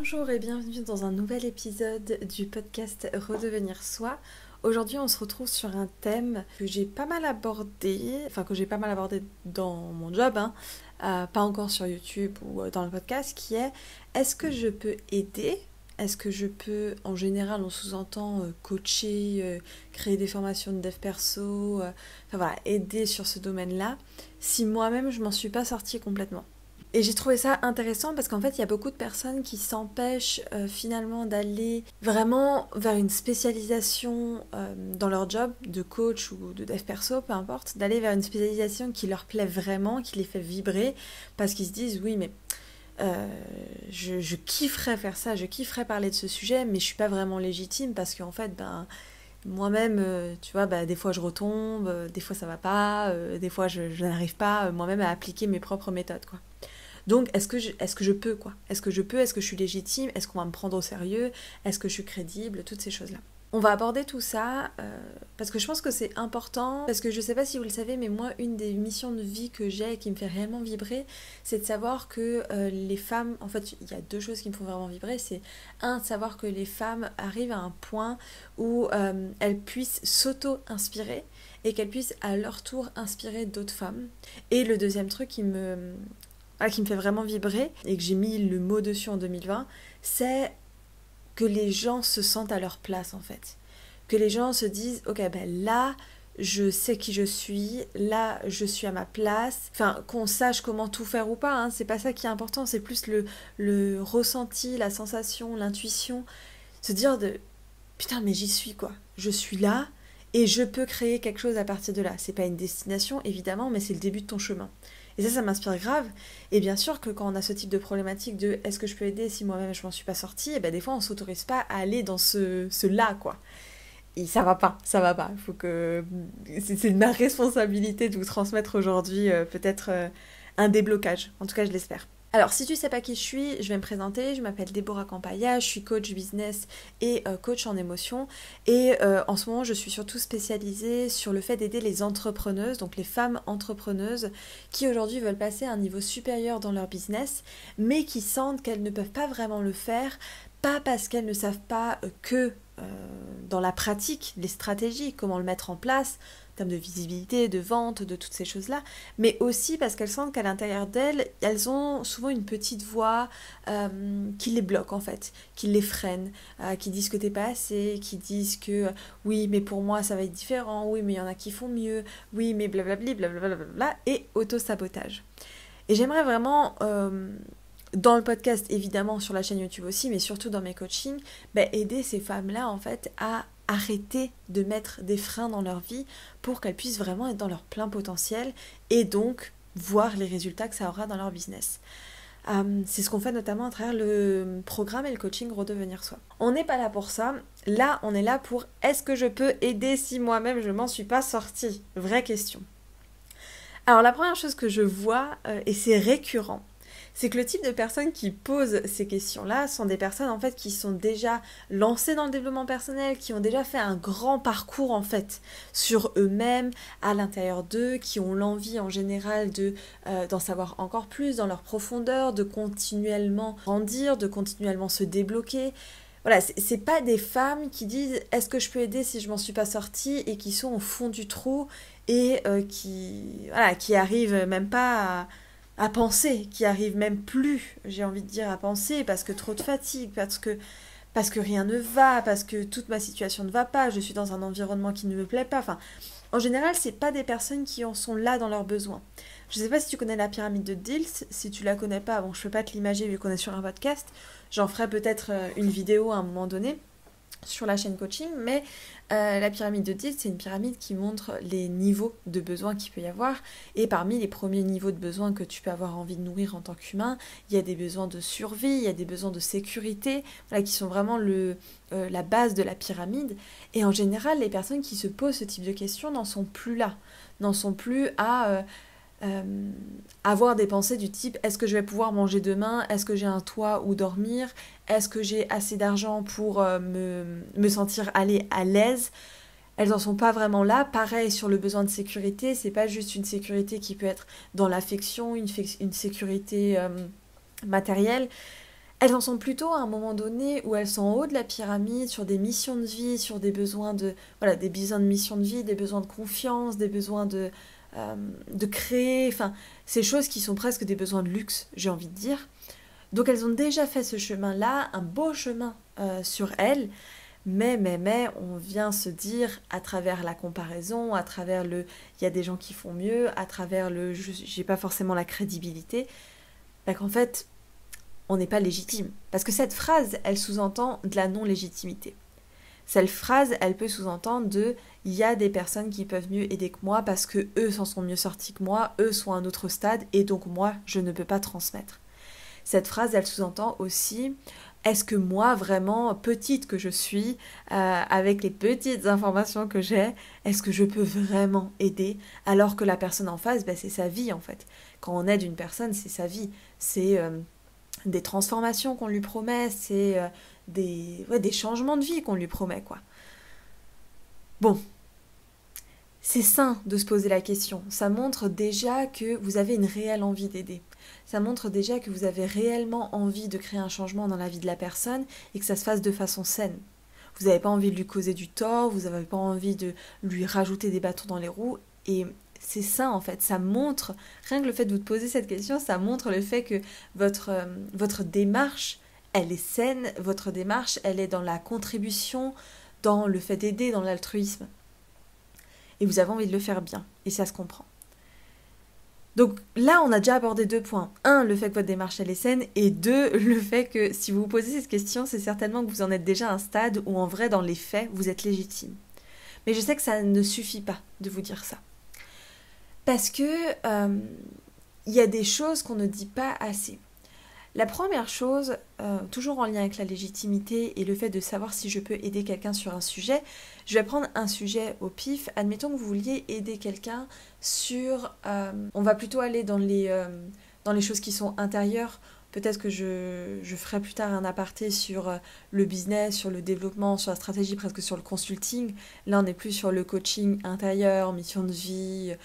Bonjour et bienvenue dans un nouvel épisode du podcast Redevenir Soi. Aujourd'hui on se retrouve sur un thème que j'ai pas mal abordé, dans mon job, pas encore sur YouTube ou dans le podcast, qui est est-ce que je peux aider ? Est-ce que je peux, en général on sous-entend coacher, créer des formations de dev perso, aider sur ce domaine-là, si moi-même je m'en suis pas sortie complètement. Et j'ai trouvé ça intéressant parce qu'en fait, il y a beaucoup de personnes qui s'empêchent finalement d'aller vraiment vers une spécialisation dans leur job, de coach ou de dev perso, peu importe, d'aller vers une spécialisation qui leur plaît vraiment, qui les fait vibrer, parce qu'ils se disent oui, mais je kifferais faire ça, je kifferais parler de ce sujet, mais je suis pas vraiment légitime parce qu'en fait, moi-même, tu vois, des fois je retombe, des fois ça va pas, des fois je n'arrive pas moi-même à appliquer mes propres méthodes, quoi. Donc, est-ce que je peux, quoi ? Est-ce que je suis légitime ? Est-ce qu'on va me prendre au sérieux ? Est-ce que je suis crédible ? Toutes ces choses-là. On va aborder tout ça parce que je pense que c'est important, parce que je sais pas si vous le savez, mais moi, une des missions de vie que j'ai et qui me fait réellement vibrer, c'est de savoir que les femmes, en fait, il y a deux choses qui me font vraiment vibrer, c'est de savoir que les femmes arrivent à un point où elles puissent s'auto-inspirer et qu'elles puissent à leur tour inspirer d'autres femmes. Et le deuxième truc qui me fait vraiment vibrer, et que j'ai mis le mot dessus en 2020, c'est que les gens se sentent à leur place, en fait. Que les gens se disent, ok, là, je sais qui je suis, là, je suis à ma place. Enfin, qu'on sache comment tout faire ou pas, c'est pas ça qui est important, c'est plus le ressenti, la sensation, l'intuition. Se dire putain, mais j'y suis, quoi. Je suis là, et je peux créer quelque chose à partir de là. C'est pas une destination, évidemment, mais c'est le début de ton chemin. Et ça m'inspire grave. Et bien sûr que quand on a ce type de problématique de est-ce que je peux aider si moi-même je m'en suis pas sortie, et des fois on s'autorise pas à aller dans ce là, quoi. Et ça va pas. Il faut que... C'est ma responsabilité de vous transmettre aujourd'hui peut-être un déblocage. En tout cas, je l'espère. Alors, si tu sais pas qui je suis, je vais me présenter. Je m'appelle Déborah Campaya, je suis coach business et coach en émotion. Et en ce moment, je suis surtout spécialisée sur le fait d'aider les entrepreneuses, donc les femmes entrepreneuses, qui aujourd'hui veulent passer à un niveau supérieur dans leur business, mais qui sentent qu'elles ne peuvent pas vraiment le faire, pas parce qu'elles ne savent pas que dans la pratique, les stratégies, comment le mettre en place, en termes de visibilité, de vente, de toutes ces choses-là, mais aussi parce qu'elles sentent qu'à l'intérieur d'elles, elles ont souvent une petite voix qui les bloque en fait, qui les freine, qui disent que t'es pas assez, qui disent que oui, mais pour moi ça va être différent, oui, mais il y en a qui font mieux, oui, mais blablabli, blablabla, et auto-sabotage. Et j'aimerais vraiment... dans le podcast, évidemment, sur la chaîne YouTube aussi, mais surtout dans mes coachings, aider ces femmes-là, en fait, à arrêter de mettre des freins dans leur vie pour qu'elles puissent vraiment être dans leur plein potentiel et donc voir les résultats que ça aura dans leur business. C'est ce qu'on fait notamment à travers le programme et le coaching Redevenir Soi. On n'est pas là pour ça. Là, on est là pour est-ce que je peux aider si moi-même je m'en suis pas sortie ? Vraie question. Alors, la première chose que je vois, et c'est récurrent, c'est que le type de personnes qui posent ces questions-là sont des personnes en fait qui sont déjà lancées dans le développement personnel, qui ont déjà fait un grand parcours en fait sur eux-mêmes, à l'intérieur d'eux, qui ont l'envie en général d'en savoir encore plus dans leur profondeur, de continuellement grandir, de continuellement se débloquer. Voilà, c'est pas des femmes qui disent « est-ce que je peux aider si je m'en suis pas sortie ?» et qui sont au fond du trou et qui arrivent même pas à penser, qui arrivent même plus, j'ai envie de dire, à penser, parce que trop de fatigue, parce que rien ne va, parce que toute ma situation ne va pas, je suis dans un environnement qui ne me plaît pas. Enfin, en général, c'est pas des personnes qui en sont là dans leurs besoins. Je sais pas si tu connais la pyramide de Diels, si tu la connais pas, bon, je peux pas te l'imager vu qu'on est sur un podcast, j'en ferai peut-être une vidéo à un moment donné sur la chaîne coaching, mais la pyramide de Diels, c'est une pyramide qui montre les niveaux de besoins qu'il peut y avoir, et parmi les premiers niveaux de besoins que tu peux avoir envie de nourrir en tant qu'humain, il y a des besoins de survie, il y a des besoins de sécurité, qui sont vraiment la base de la pyramide, et en général, les personnes qui se posent ce type de questions n'en sont plus là, n'en sont plus à... avoir des pensées du type est-ce que je vais pouvoir manger demain, est-ce que j'ai un toit où dormir, est-ce que j'ai assez d'argent pour me sentir aller à l'aise. Elles n'en sont pas vraiment là. Pareil sur le besoin de sécurité, c'est pas juste une sécurité qui peut être dans l'affection, une sécurité matérielle. Elles en sont plutôt à un moment donné où elles sont en haut de la pyramide, sur des missions de vie, sur des besoins de, voilà, des besoins de mission de vie, des besoins de confiance, des besoins de créer, enfin, ces choses qui sont presque des besoins de luxe, j'ai envie de dire. Donc elles ont déjà fait ce chemin-là, un beau chemin sur elles, mais, on vient se dire à travers la comparaison, à travers il y a des gens qui font mieux, à travers j'ai pas forcément la crédibilité, bah qu'en fait, on n'est pas légitime. Parce que cette phrase, elle sous-entend de la non-légitimité. Cette phrase, elle peut sous-entendre il y a des personnes qui peuvent mieux aider que moi parce que eux s'en sont mieux sortis que moi, eux sont à un autre stade et donc moi, je ne peux pas transmettre. Cette phrase, elle sous-entend aussi, est-ce que moi, vraiment, petite que je suis, avec les petites informations que j'ai, est-ce que je peux vraiment aider alors que la personne en face, c'est sa vie en fait. Quand on aide une personne, c'est sa vie. C'est des transformations qu'on lui promet, c'est des changements de vie qu'on lui promet, quoi. Bon, c'est sain de se poser la question. Ça montre déjà que vous avez une réelle envie d'aider. Ça montre déjà que vous avez réellement envie de créer un changement dans la vie de la personne et que ça se fasse de façon saine. Vous n'avez pas envie de lui causer du tort, vous n'avez pas envie de lui rajouter des bâtons dans les roues. Et c'est ça en fait, ça montre, rien que le fait de vous poser cette question, ça montre le fait que votre démarche, elle est saine, votre démarche, elle est dans la contribution, dans le fait d'aider, dans l'altruisme. Et vous avez envie de le faire bien, et ça se comprend. Donc là, on a déjà abordé 2 points. 1, le fait que votre démarche, elle est saine, et 2, le fait que si vous vous posez cette question, c'est certainement que vous en êtes déjà à un stade où en vrai, dans les faits, vous êtes légitime. Mais je sais que ça ne suffit pas de vous dire ça. Parce que y a des choses qu'on ne dit pas assez. La première chose, toujours en lien avec la légitimité et le fait de savoir si je peux aider quelqu'un sur un sujet, je vais prendre un sujet au pif. Admettons que vous vouliez aider quelqu'un sur... on va plutôt aller dans les choses qui sont intérieures. Peut-être que je ferai plus tard un aparté sur le business, sur le développement, sur la stratégie, presque sur le consulting. Là, on est plus sur le coaching intérieur, mission de vie,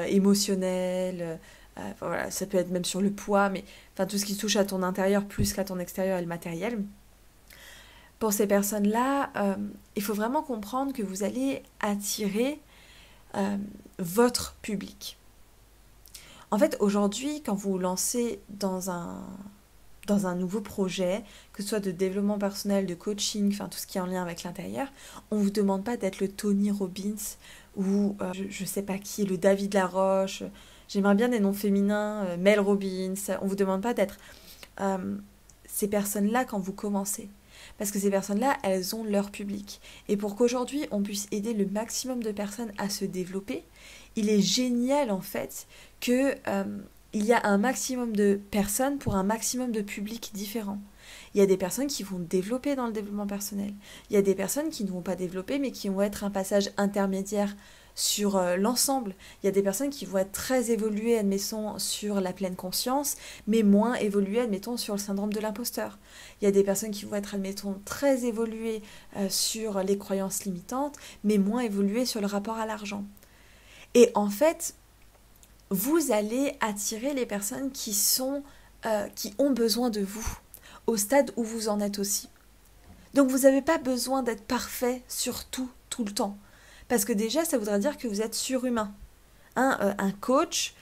émotionnel. Voilà, ça peut être même sur le poids, mais enfin, tout ce qui touche à ton intérieur plus qu'à ton extérieur et le matériel. Pour ces personnes-là, il faut vraiment comprendre que vous allez attirer votre public. En fait, aujourd'hui, quand vous vous lancez dans un nouveau projet, que ce soit de développement personnel, de coaching, enfin tout ce qui est en lien avec l'intérieur, on ne vous demande pas d'être le Tony Robbins ou je ne sais pas qui, le David Laroche. J'aimerais bien des noms féminins, Mel Robbins. On ne vous demande pas d'être ces personnes-là quand vous commencez. Parce que ces personnes-là, elles ont leur public. Et pour qu'aujourd'hui, on puisse aider le maximum de personnes à se développer, il est génial en fait que il y a un maximum de personnes pour un maximum de publics différents. Il y a des personnes qui vont développer dans le développement personnel. Il y a des personnes qui ne vont pas développer, mais qui vont être un passage intermédiaire sur l'ensemble. Il y a des personnes qui vont être très évoluées, admettons, sur la pleine conscience, mais moins évoluées, admettons, sur le syndrome de l'imposteur. Il y a des personnes qui vont être, admettons, très évoluées sur les croyances limitantes, mais moins évoluées sur le rapport à l'argent. Et en fait, vous allez attirer les personnes qui ont besoin de vous, au stade où vous en êtes aussi. Donc vous n'avez pas besoin d'être parfait sur tout le temps. Parce que déjà, ça voudrait dire que vous êtes surhumain. Un coach,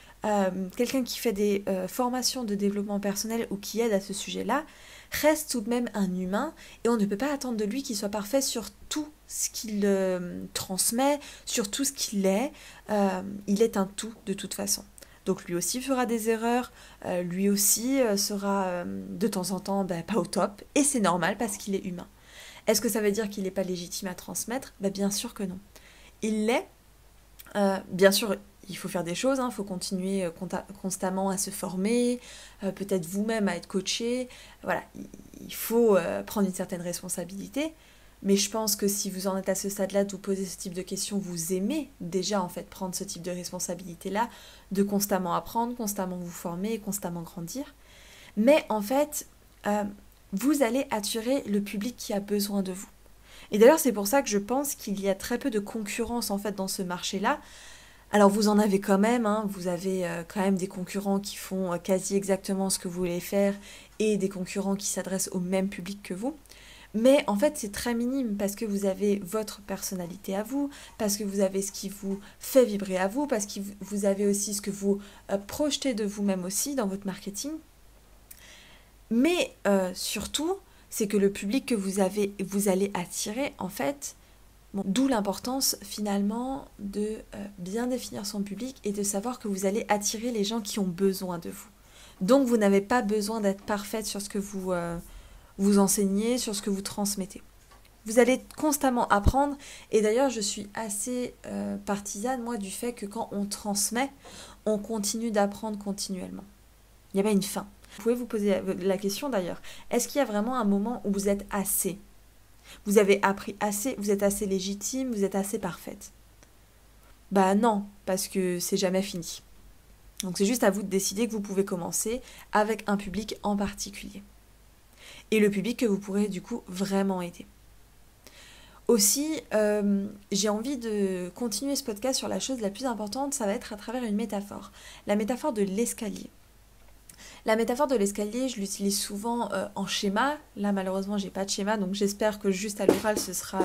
quelqu'un qui fait des formations de développement personnel ou qui aide à ce sujet-là, reste tout de même un humain et on ne peut pas attendre de lui qu'il soit parfait sur tout ce qu'il transmet, sur tout ce qu'il est. Il est un tout de toute façon. Donc lui aussi fera des erreurs, lui aussi sera de temps en temps pas au top, et c'est normal parce qu'il est humain. Est-ce que ça veut dire qu'il n'est pas légitime à transmettre ? Bien sûr que non. Il l'est. Bien sûr, il faut faire des choses, il faut continuer constamment à se former, peut-être vous-même à être coaché. Voilà, il faut prendre une certaine responsabilité. Mais je pense que si vous en êtes à ce stade-là, de vous poser ce type de questions, vous aimez déjà en fait prendre ce type de responsabilité-là, de constamment apprendre, constamment vous former et constamment grandir. Mais en fait, vous allez attirer le public qui a besoin de vous. Et d'ailleurs, c'est pour ça que je pense qu'il y a très peu de concurrence en fait dans ce marché-là, Alors vous en avez quand même, hein, vous avez quand même des concurrents qui font quasi exactement ce que vous voulez faire et des concurrents qui s'adressent au même public que vous. Mais en fait, c'est très minime parce que vous avez votre personnalité à vous, parce que vous avez ce qui vous fait vibrer à vous, parce que vous avez aussi ce que vous projetez de vous-même aussi dans votre marketing. Mais surtout, c'est que le public que vous allez attirer, en fait, bon, d'où l'importance finalement de bien définir son public et de savoir que vous allez attirer les gens qui ont besoin de vous. Donc, vous n'avez pas besoin d'être parfaite sur ce que vous enseignez, sur ce que vous transmettez. Vous allez constamment apprendre, et d'ailleurs je suis assez partisane moi du fait que quand on transmet, on continue d'apprendre continuellement. Il n'y a pas une fin. Vous pouvez vous poser la question d'ailleurs, est-ce qu'il y a vraiment un moment où vous êtes assez ? Vous avez appris assez, vous êtes assez légitime, vous êtes assez parfaite ? Bah non, parce que c'est jamais fini. Donc c'est juste à vous de décider que vous pouvez commencer avec un public en particulier. Et le public que vous pourrez du coup vraiment aider. Aussi, j'ai envie de continuer ce podcast sur la chose la plus importante, ça va être à travers une métaphore. La métaphore de l'escalier. La métaphore de l'escalier, je l'utilise souvent en schéma. Là, malheureusement, j'ai pas de schéma, donc j'espère que juste à l'oral, ce sera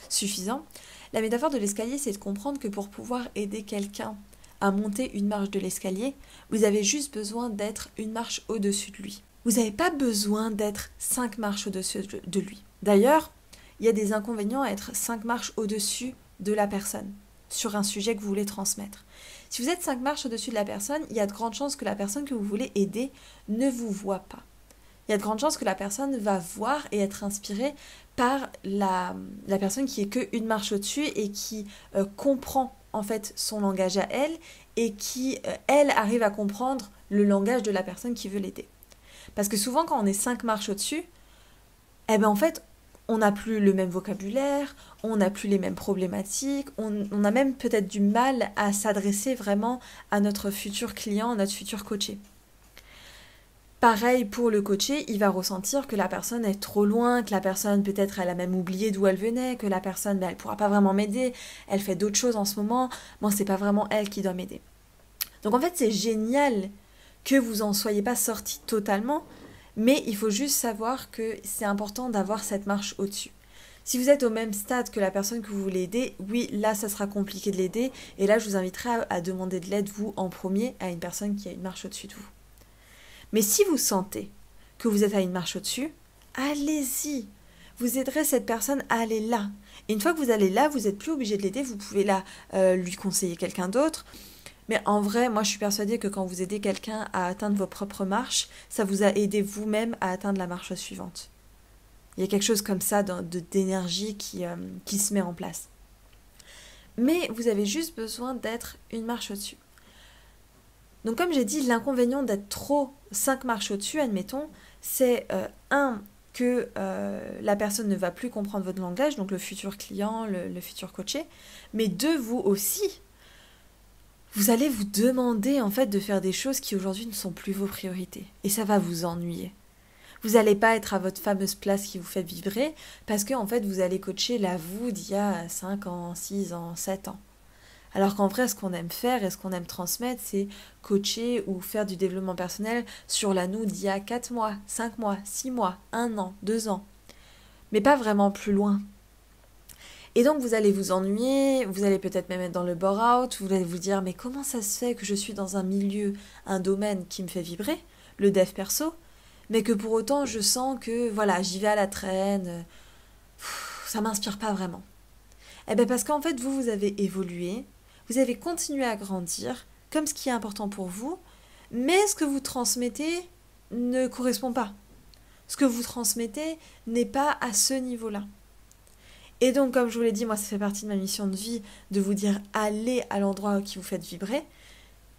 suffisant. La métaphore de l'escalier, c'est de comprendre que pour pouvoir aider quelqu'un à monter une marche de l'escalier, vous avez juste besoin d'être une marche au-dessus de lui. Vous n'avez pas besoin d'être 5 marches au-dessus de lui. D'ailleurs, il y a des inconvénients à être 5 marches au-dessus de la personne sur un sujet que vous voulez transmettre. Si vous êtes 5 marches au-dessus de la personne, il y a de grandes chances que la personne que vous voulez aider ne vous voit pas. Il y a de grandes chances que la personne va voir et être inspirée par la personne qui est qu'une marche au-dessus et qui comprend en fait son langage à elle et qui, elle, arrive à comprendre le langage de la personne qui veut l'aider. Parce que souvent, quand on est 5 marches au-dessus, eh ben en fait, on n'a plus le même vocabulaire, on n'a plus les mêmes problématiques, on a même peut-être du mal à s'adresser vraiment à notre futur client, à notre futur coaché. Pareil pour le coaché, il va ressentir que la personne est trop loin, que la personne peut-être elle a même oublié d'où elle venait, que la personne elle pourra pas vraiment m'aider, elle fait d'autres choses en ce moment, moi c'est pas vraiment elle qui doit m'aider. Donc en fait c'est génial que vous en soyez pas sorti totalement, mais il faut juste savoir que c'est important d'avoir cette marche au-dessus. Si vous êtes au même stade que la personne que vous voulez aider, oui, là, ça sera compliqué de l'aider. Et là, je vous inviterai à demander de l'aide, vous, en premier, à une personne qui a une marche au-dessus de vous. Mais si vous sentez que vous êtes à une marche au-dessus, allez-y. Vous aiderez cette personne à aller là. Et une fois que vous allez là, vous n'êtes plus obligé de l'aider. Vous pouvez là lui conseiller quelqu'un d'autre. Mais en vrai, moi je suis persuadée que quand vous aidez quelqu'un à atteindre vos propres marches, ça vous a aidé vous-même à atteindre la marche suivante. Il y a quelque chose comme ça d'énergie qui se met en place. Mais vous avez juste besoin d'être une marche au-dessus. Donc comme j'ai dit, l'inconvénient d'être trop 5 marches au-dessus, admettons, c'est que la personne ne va plus comprendre votre langage, donc le futur client, le futur coaché, mais 2, vous aussi. Vous allez vous demander en fait de faire des choses qui aujourd'hui ne sont plus vos priorités. Et ça va vous ennuyer. Vous n'allez pas être à votre fameuse place qui vous fait vibrer parce que en fait vous allez coacher la vous d'il y a 5 ans, 6 ans, 7 ans. Alors qu'en vrai ce qu'on aime faire et ce qu'on aime transmettre c'est coacher ou faire du développement personnel sur la nous d'il y a 4 mois, 5 mois, 6 mois, 1 an, 2 ans. Mais pas vraiment plus loin. Et donc vous allez vous ennuyer, vous allez peut-être même être dans le bore-out, vous allez vous dire mais comment ça se fait que je suis dans un milieu, un domaine qui me fait vibrer, le dev perso, mais que pour autant je sens que voilà, j'y vais à la traîne, ça m'inspire pas vraiment. Eh bien parce qu'en fait vous avez évolué, vous avez continué à grandir, comme ce qui est important pour vous, mais ce que vous transmettez ne correspond pas. Ce que vous transmettez n'est pas à ce niveau-là. Et donc, comme je vous l'ai dit, moi, ça fait partie de ma mission de vie de vous dire allez à l'endroit qui vous fait vibrer,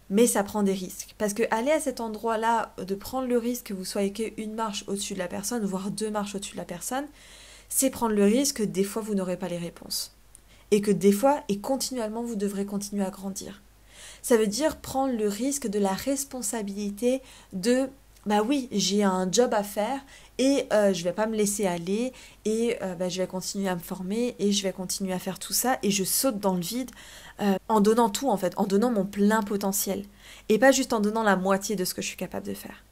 mais ça prend des risques. Parce que aller à cet endroit-là, de prendre le risque que vous soyez qu'une marche au-dessus de la personne, voire 2 marches au-dessus de la personne, c'est prendre le risque que des fois, vous n'aurez pas les réponses. Et que des fois, et continuellement, vous devrez continuer à grandir. Ça veut dire prendre le risque de la responsabilité de bah oui, j'ai un job à faire et je vais pas me laisser aller et je vais continuer à me former et je vais continuer à faire tout ça et je saute dans le vide en donnant tout en fait, en donnant mon plein potentiel et pas juste en donnant la moitié de ce que je suis capable de faire.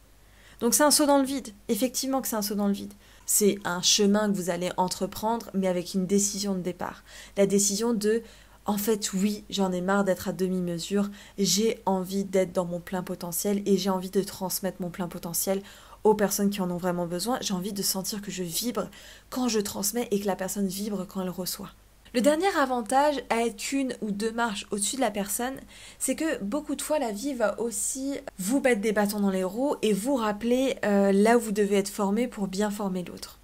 Donc c'est un saut dans le vide, effectivement que c'est un saut dans le vide. C'est un chemin que vous allez entreprendre mais avec une décision de départ. La décision de en fait, oui, j'en ai marre d'être à demi-mesure, j'ai envie d'être dans mon plein potentiel et j'ai envie de transmettre mon plein potentiel aux personnes qui en ont vraiment besoin. J'ai envie de sentir que je vibre quand je transmets et que la personne vibre quand elle reçoit. Le dernier avantage à être une ou deux marches au-dessus de la personne, c'est que beaucoup de fois la vie va aussi vous mettre des bâtons dans les roues et vous rappeler là où vous devez être formé pour bien former l'autre.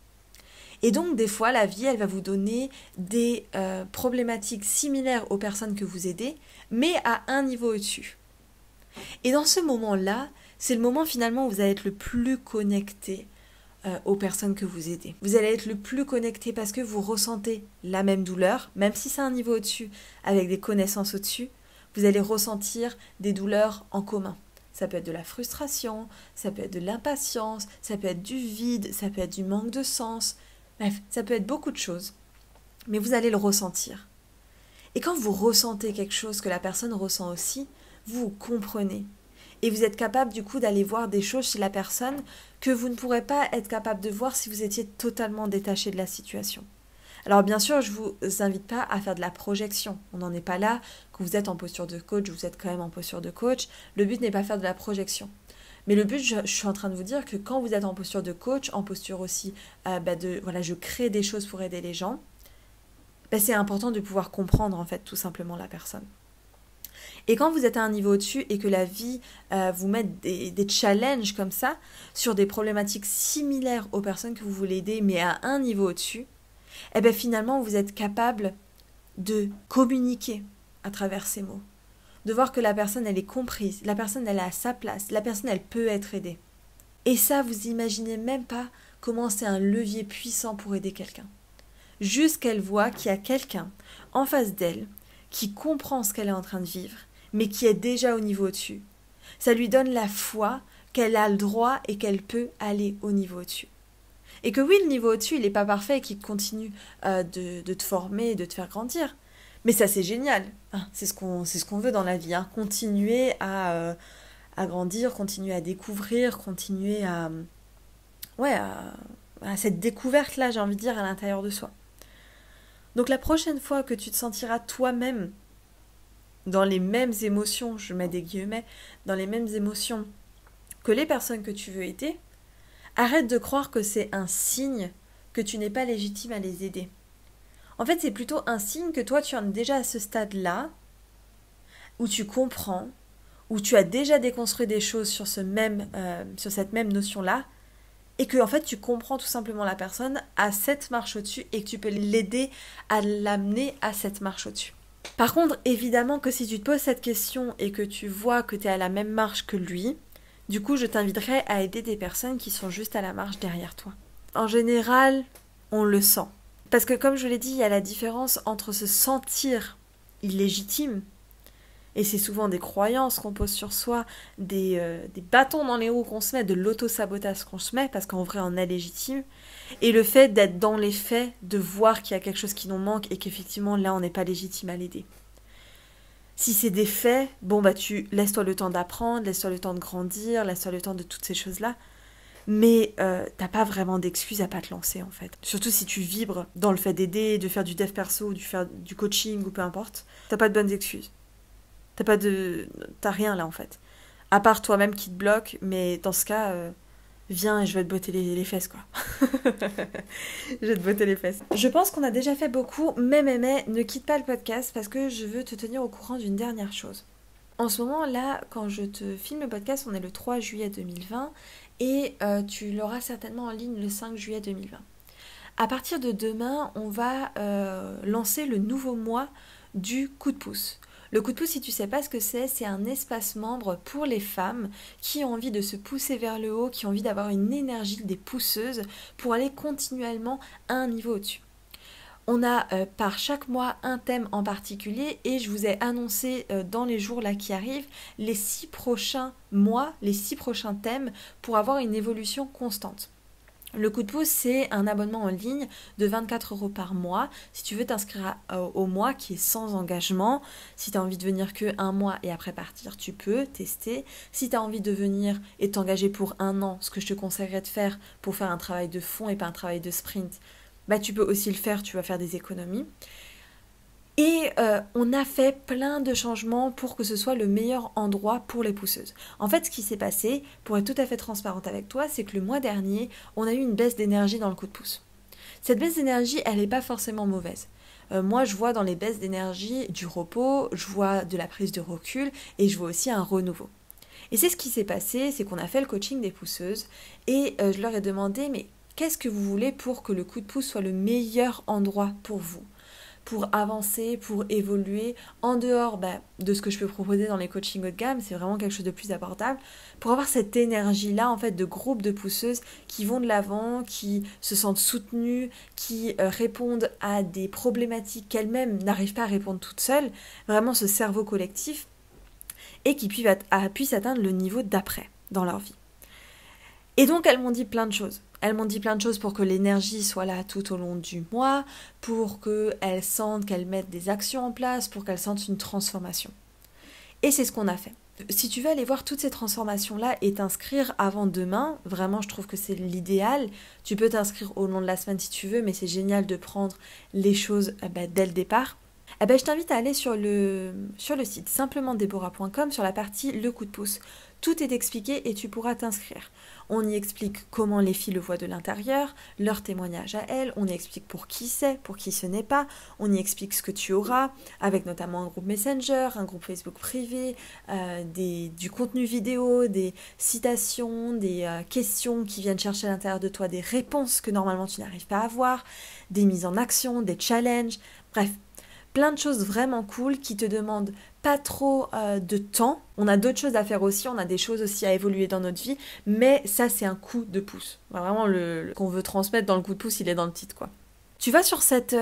Et donc, des fois, la vie, elle va vous donner des problématiques similaires aux personnes que vous aidez, mais à un niveau au-dessus. Et dans ce moment-là, c'est le moment finalement où vous allez être le plus connecté aux personnes que vous aidez. Vous allez être le plus connecté parce que vous ressentez la même douleur, même si c'est un niveau au-dessus, avec des connaissances au-dessus, vous allez ressentir des douleurs en commun. Ça peut être de la frustration, ça peut être de l'impatience, ça peut être du vide, ça peut être du manque de sens. Bref, ça peut être beaucoup de choses, mais vous allez le ressentir. Et quand vous ressentez quelque chose que la personne ressent aussi, vous comprenez. Et vous êtes capable du coup d'aller voir des choses chez la personne que vous ne pourrez pas être capable de voir si vous étiez totalement détaché de la situation. Alors bien sûr, je ne vous invite pas à faire de la projection. On n'en est pas là. Quand vous êtes en posture de coach, vous êtes quand même en posture de coach. Le but n'est pas de faire de la projection. Mais le but, je suis en train de vous dire que quand vous êtes en posture de coach, en posture aussi je crée des choses pour aider les gens, c'est important de pouvoir comprendre en fait tout simplement la personne. Et quand vous êtes à un niveau au-dessus et que la vie vous met des challenges comme ça, sur des problématiques similaires aux personnes que vous voulez aider, mais à un niveau au-dessus, finalement vous êtes capable de communiquer à travers ces mots. De voir que la personne, elle est comprise, la personne, elle est à sa place, la personne, elle peut être aidée. Et ça, vous imaginez même pas comment c'est un levier puissant pour aider quelqu'un. Juste qu'elle voit qu'il y a quelqu'un en face d'elle qui comprend ce qu'elle est en train de vivre, mais qui est déjà au niveau au-dessus. Ça lui donne la foi qu'elle a le droit et qu'elle peut aller au niveau au-dessus. Et que oui, le niveau au-dessus, il n'est pas parfait et qu'il continue de te former et de te faire grandir. Mais ça, c'est génial. C'est ce qu'on veut dans la vie. Continuer à grandir, continuer à découvrir, continuer à cette découverte-là, j'ai envie de dire, à l'intérieur de soi. Donc la prochaine fois que tu te sentiras toi-même dans les mêmes émotions, je mets des guillemets, dans les mêmes émotions que les personnes que tu veux aider, arrête de croire que c'est un signe que tu n'es pas légitime à les aider. En fait, c'est plutôt un signe que toi, tu en es déjà à ce stade-là, où tu comprends, où tu as déjà déconstruit des choses sur cette même notion-là, et que en fait, tu comprends tout simplement la personne à cette marche au-dessus et que tu peux l'aider à l'amener à cette marche au-dessus. Par contre, évidemment que si tu te poses cette question et que tu vois que tu es à la même marche que lui, du coup, je t'inviterai à aider des personnes qui sont juste à la marche derrière toi. En général, on le sent. Parce que comme je l'ai dit, il y a la différence entre se sentir illégitime, et c'est souvent des croyances qu'on pose sur soi, des bâtons dans les roues qu'on se met, de l'auto-sabotage qu'on se met, parce qu'en vrai on est légitime, et le fait d'être dans les faits, de voir qu'il y a quelque chose qui nous manque et qu'effectivement là on n'est pas légitime à l'aider. Si c'est des faits, laisse-toi le temps d'apprendre, laisse-toi le temps de grandir, laisse-toi le temps de toutes ces choses-là, mais t'as pas vraiment d'excuses à pas te lancer en fait. Surtout si tu vibres dans le fait d'aider, de faire du dev perso, de faire du coaching ou peu importe, t'as pas de bonnes excuses. T'as rien là en fait. À part toi-même qui te bloque, mais dans ce cas, viens et je vais te botter les fesses quoi. Je vais te botter les fesses. Je pense qu'on a déjà fait beaucoup, mais ne quitte pas le podcast parce que je veux te tenir au courant d'une dernière chose. En ce moment là, quand je te filme le podcast, on est le 3 juillet 2020 et tu l'auras certainement en ligne le 5 juillet 2020. À partir de demain, on va lancer le nouveau mois du coup de pouce. Le coup de pouce, si tu ne sais pas ce que c'est un espace membre pour les femmes qui ont envie de se pousser vers le haut, qui ont envie d'avoir une énergie des pousseuses pour aller continuellement à un niveau au-dessus. On a par chaque mois un thème en particulier et je vous ai annoncé dans les jours là qui arrivent les 6 prochains mois, les 6 prochains thèmes pour avoir une évolution constante. Le coup de pouce, c'est un abonnement en ligne de 24 € par mois. Si tu veux t'inscrire au mois qui est sans engagement, si tu as envie de venir que un mois et après partir, tu peux tester. Si tu as envie de venir et t'engager pour un an, ce que je te conseillerais de faire pour faire un travail de fond et pas un travail de sprint, bah tu peux aussi le faire, tu vas faire des économies. Et on a fait plein de changements pour que ce soit le meilleur endroit pour les pousseuses. En fait, ce qui s'est passé, pour être tout à fait transparente avec toi, c'est que le mois dernier, on a eu une baisse d'énergie dans le coup de pouce. Cette baisse d'énergie, elle n'est pas forcément mauvaise. Moi, je vois dans les baisses d'énergie du repos, je vois de la prise de recul et je vois aussi un renouveau. Et c'est ce qui s'est passé, c'est qu'on a fait le coaching des pousseuses et je leur ai demandé, mais qu'est-ce que vous voulez pour que le coup de pouce soit le meilleur endroit pour vous ? Pour avancer, pour évoluer, en dehors de ce que je peux proposer dans les coachings haut de gamme, c'est vraiment quelque chose de plus abordable, pour avoir cette énergie-là en fait de groupe de pousseuses qui vont de l'avant, qui se sentent soutenues, qui répondent à des problématiques qu'elles-mêmes n'arrivent pas à répondre toutes seules, vraiment ce cerveau collectif, et qui puissent atteindre le niveau d'après dans leur vie. Et donc elles m'ont dit plein de choses. Elles m'ont dit plein de choses pour que l'énergie soit là tout au long du mois, pour qu'elles sentent qu'elles mettent des actions en place, pour qu'elles sentent une transformation. Et c'est ce qu'on a fait. Si tu veux aller voir toutes ces transformations-là et t'inscrire avant demain, vraiment je trouve que c'est l'idéal. Tu peux t'inscrire au long de la semaine si tu veux, mais c'est génial de prendre les choses dès le départ. Je t'invite à aller sur le site simplementdeborah.com sur la partie le coup de pouce. Tout est expliqué et tu pourras t'inscrire. On y explique comment les filles le voient de l'intérieur, leur témoignage à elles, on y explique pour qui c'est, pour qui ce n'est pas, on y explique ce que tu auras, avec notamment un groupe Messenger, un groupe Facebook privé, du contenu vidéo, des citations, des questions qui viennent chercher à l'intérieur de toi, des réponses que normalement tu n'arrives pas à avoir, des mises en action, des challenges, bref. Plein de choses vraiment cool qui te demandent pas trop de temps. On a d'autres choses à faire aussi, on a des choses aussi à évoluer dans notre vie, mais ça c'est un coup de pouce. Vraiment qu'on veut transmettre dans le coup de pouce, il est dans le titre quoi. Tu vas sur cette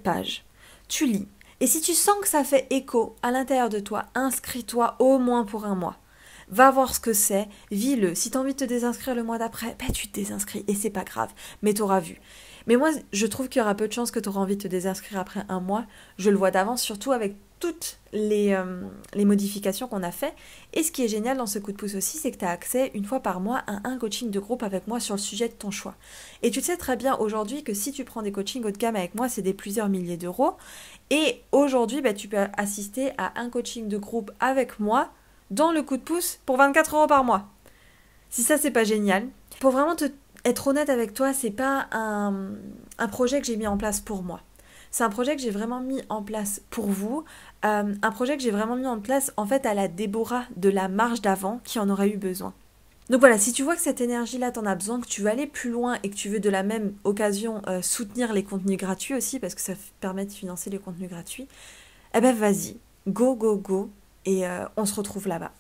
page, tu lis, et si tu sens que ça fait écho à l'intérieur de toi, inscris-toi au moins pour un mois. Va voir ce que c'est, vis-le. Si tu as envie de te désinscrire le mois d'après, tu te désinscris et c'est pas grave, mais tu auras vu. Mais moi, je trouve qu'il y aura peu de chances que tu auras envie de te désinscrire après un mois. Je le vois d'avance, surtout avec toutes les modifications qu'on a fait. Et ce qui est génial dans ce coup de pouce aussi, c'est que tu as accès une fois par mois à un coaching de groupe avec moi sur le sujet de ton choix. Et tu sais très bien aujourd'hui que si tu prends des coachings haut de gamme avec moi, c'est des plusieurs milliers d'euros. Et aujourd'hui, tu peux assister à un coaching de groupe avec moi dans le coup de pouce pour 24 € par mois. Si ça, c'est pas génial. Pour vraiment être honnête avec toi, c'est pas un projet que j'ai mis en place pour moi. C'est un projet que j'ai vraiment mis en place pour vous. Un projet que j'ai vraiment mis en place en fait à la Déborah de la marche d'avant qui en aurait eu besoin. Donc voilà, si tu vois que cette énergie-là, t'en as besoin, que tu veux aller plus loin et que tu veux de la même occasion soutenir les contenus gratuits aussi, parce que ça permet de financer les contenus gratuits, vas-y, go, go, go, et on se retrouve là-bas.